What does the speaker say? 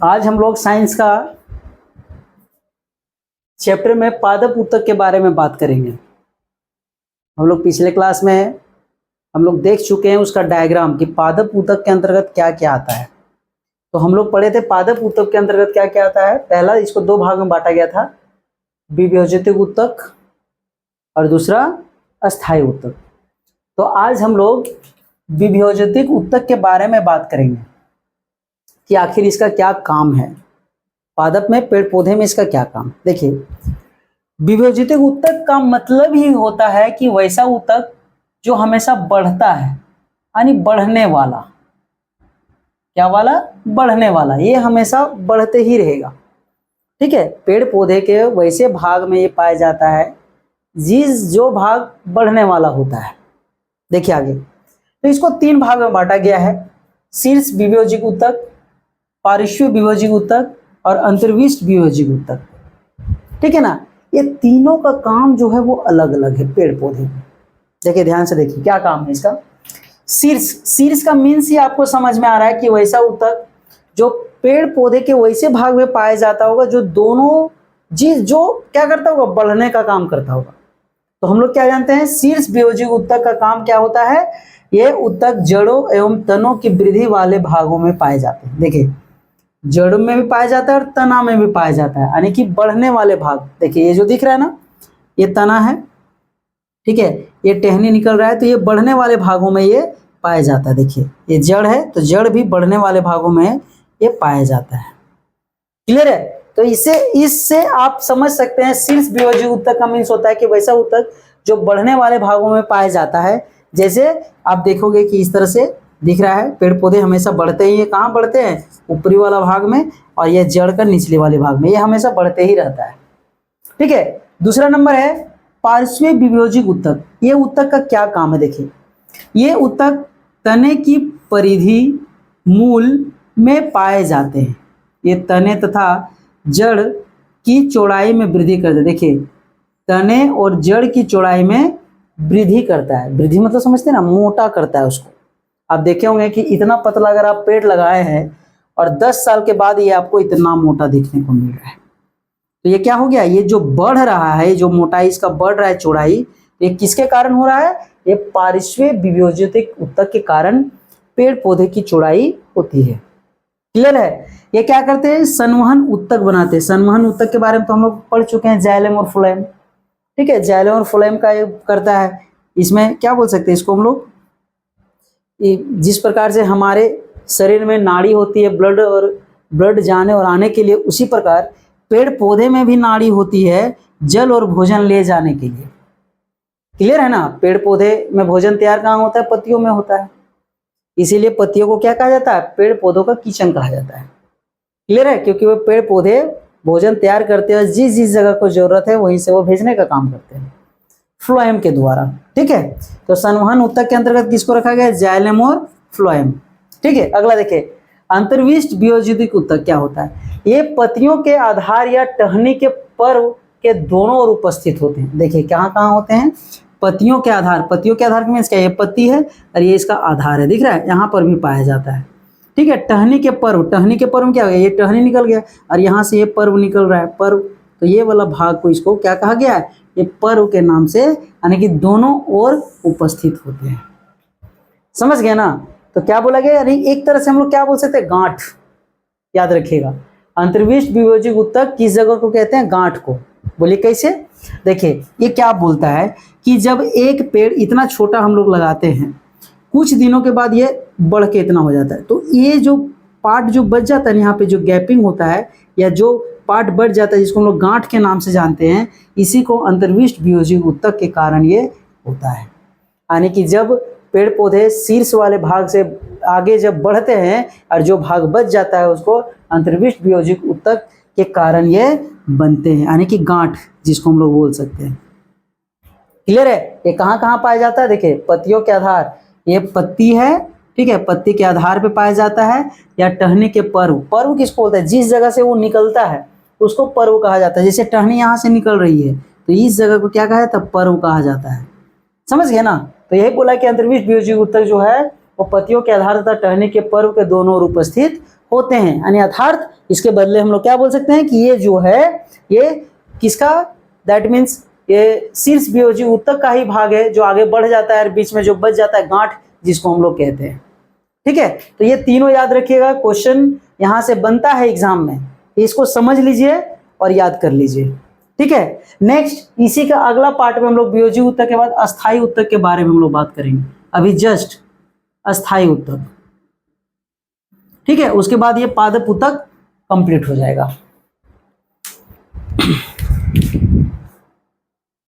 आज हम लोग साइंस का चैप्टर में पादप ऊतक के बारे में बात करेंगे। हम लोग पिछले क्लास में हम लोग देख चुके हैं उसका डायग्राम कि पादप ऊतक के अंतर्गत क्या क्या आता है। तो हम लोग पढ़े थे पादप ऊतक के अंतर्गत क्या क्या आता है। पहला, इसको दो भाग में बांटा गया था, विभेदित ऊतक और दूसरा अस्थायी ऊतक। तो आज हम लोग विभेदित ऊतक के बारे में बात करेंगे कि आखिर इसका क्या काम है, पादप में, पेड़ पौधे में इसका क्या काम। देखिए, विभेदित ऊतक का मतलब ही होता है कि वैसा ऊतक जो हमेशा बढ़ता है, यानी बढ़ने वाला। क्या वाला? बढ़ने वाला। ये हमेशा बढ़ते ही रहेगा। ठीक है, पेड़ पौधे के वैसे भाग में ये पाया जाता है जो भाग बढ़ने वाला होता है। देखिए आगे, तो इसको तीन भाग में बांटा गया है, शीर्ष विभेदित ऊतक, पार्श्व विभेदित ऊतक और अंतर्विष्ट विभेदित ऊतक। ठीक है ना। ये तीनों का काम जो है वो अलग अलग है पेड़ पौधे में। देखिए ध्यान से देखिए क्या काम है इसका। शीर्ष का मीन्स ही आपको समझ में आ रहा है कि वैसा ऊतक जो पेड़ पौधे के वैसे भाग में पाया जाता होगा जो दोनों चीज जो क्या करता होगा, बढ़ने का काम करता होगा। तो हम लोग क्या जानते हैं, शीर्ष विभेदित ऊतक का काम क्या होता है, ये ऊतक जड़ों एवं तनों की वृद्धि वाले भागों में पाए जाते हैं। देखिए, जड़ों में भी पाया जाता है और तना में भी पाया जाता है, यानी कि बढ़ने वाले भाग। देखिए ये जो दिख रहा है ना, ये तना है, ठीक है, ये टहनी निकल रहा है, तो ये बढ़ने वाले भागों में ये पाया जाता है। देखिए ये जड़ है, तो जड़ भी बढ़ने वाले भागों में ये पाया जाता है। क्लियर है। तो इससे आप समझ सकते हैं शीर्ष विभेदित ऊतक का मीन्स होता है कि वैसा ऊतक जो बढ़ने वाले भागों में पाया जाता है। जैसे आप देखोगे कि इस तरह से दिख रहा है, पेड़ पौधे हमेशा बढ़ते ही, कहाँ बढ़ते हैं, ऊपरी वाला भाग में, और यह जड़ का निचले वाले भाग में, ये हमेशा बढ़ते ही रहता है। ठीक है। दूसरा नंबर है पार्श्व विभेदित ऊतक। ये ऊतक का क्या काम है, देखिए, ये ऊतक तने की परिधि मूल में पाए जाते हैं। ये तने तथा जड़ की चौड़ाई में वृद्धि करते हैं। देखिए, तने और जड़ की चौड़ाई में वृद्धि करता है। वृद्धि मतलब समझते हैं ना, मोटा करता है उसको। आप देखे होंगे कि इतना पतला अगर आप पेड़ लगाए हैं और 10 साल के बाद ये आपको इतना मोटा दिखने को मिल रहा है, तो ये क्या हो गया, ये जो बढ़ रहा है, जो मोटाई इसका बढ़ रहा है, चौड़ाई, ये किसके कारण हो रहा है, ये पार्श्व विभेदित ऊतक के कारण पेड़ पौधे की चौड़ाई होती है। क्लियर है। ये क्या करते हैं, संवहन ऊतक बनाते हैं। संवहन ऊतक के बारे में तो हम लोग पढ़ चुके हैं, जाइलम और फ्लोएम। ठीक है, जाइलम और फ्लोएम का ये करता है। इसमें क्या बोल सकते हैं इसको हम लोग, जिस प्रकार से हमारे शरीर में नाड़ी होती है ब्लड जाने और आने के लिए, उसी प्रकार पेड़ पौधे में भी नाड़ी होती है जल और भोजन ले जाने के लिए। क्लियर है ना। पेड़ पौधे में भोजन तैयार कहाँ होता है, पत्तियों में होता है। इसीलिए पत्तियों को क्या कहा जाता है, पेड़ पौधों का किचन कहा जाता है। क्लियर है, क्योंकि वो पेड़ पौधे भोजन तैयार करते हैं, जिस जिस जगह को जरूरत है वहीं से वो भेजने का काम करते हैं फ्लोएम के द्वारा। ठीक है, तो संवहन ऊतक के अंतर्गत किसको रखा गया, जाइलम और फ्लोएम। ठीक है, अगला देखिए, अंतर्विष्ट विभेदित ऊतक क्या होता है। ये पत्तियों के आधार या टहनी के पर्व के दोनों ओर उपस्थित होते हैं। देखिए कहाँ कहाँ होते हैं, पत्तियों के आधार। पत्तियों के आधार में क्या, ये पत्ती है और ये इसका आधार है, दिख रहा है, यहाँ पर भी पाया जाता है। ठीक है, टहनी के पर्व। टहनी के पर्व में क्या हो गया, ये टहनी निकल गया और यहाँ से ये पर्व निकल रहा है, पर्व, तो ये वाला भाग को इसको क्या कहा गया है, ये पर्व के नाम से, यानी कि दोनों ओर उपस्थित होते हैं। समझ गए ना। तो क्या बोला गया, यानी एक तरह से हम लोग क्या बोल सकते हैं, गांठ। याद रखिएगा, अंतर्विष्ट विभेदित ऊतक किस जगह को कहते हैं, गांठ को। बोलिए कैसे। देखिए ये क्या बोलता है कि जब एक पेड़ इतना छोटा हम लोग लगाते हैं, कुछ दिनों के बाद ये बढ़ के इतना हो जाता है, तो ये जो पार्ट जो बच जाता है, यहाँ पे जो गैपिंग होता है या जो पार्ट बढ़ जाता है, जिसको हम लोग गांठ के नाम से जानते हैं, इसी को अंतर्विष्ट विभेदित ऊतक के कारण ये होता है। यानी कि जब पेड़ पौधे शीर्ष वाले भाग से आगे जब बढ़ते हैं और जो भाग बच जाता है उसको अंतर्विष्ट विभेदित ऊतक के कारण ये बनते हैं, यानी कि गांठ जिसको हम लोग बोल सकते हैं। क्लियर है। ये कहाँ कहाँ पाया जाता है, देखिए, पत्तियों के आधार, ये पत्ती है, ठीक है, पत्ती के आधार पे पाया जाता है, या टहनी के पर्व। पर्व किसको बोलते हैं, जिस जगह से वो निकलता है उसको पर्व कहा जाता है। जैसे टहनी यहाँ से निकल रही है तो इस जगह को क्या कहा जाता है, पर्व कहा जाता है। समझ गए ना। तो यही बोला कि अंतर्विष्ट विभेदित ऊतक जो है वो पतियों के आधार तथा टहनी के पर्व के दोनों ओर उपस्थित होते हैं। यानी अर्थात इसके बदले हम लोग क्या बोल सकते हैं कि ये जो है ये किसका, दैट मीन्स ये शीर्ष वियोजी ऊतक का ही भाग है जो आगे बढ़ जाता है और बीच में जो बच जाता है गांठ, जिसको हम लोग कहते हैं। ठीक है, तो ये तीनों याद रखिएगा, क्वेश्चन यहां से बनता है एग्जाम में, इसको समझ लीजिए और याद कर लीजिए। ठीक है, नेक्स्ट इसी का अगला पार्ट में हम लोग वियोजी ऊतक के बाद अस्थायी ऊतक के बारे में हम लोग बात करेंगे। अभी जस्ट अस्थायी ऊतक, ठीक है, उसके बाद ये पादप ऊतक कंप्लीट हो जाएगा।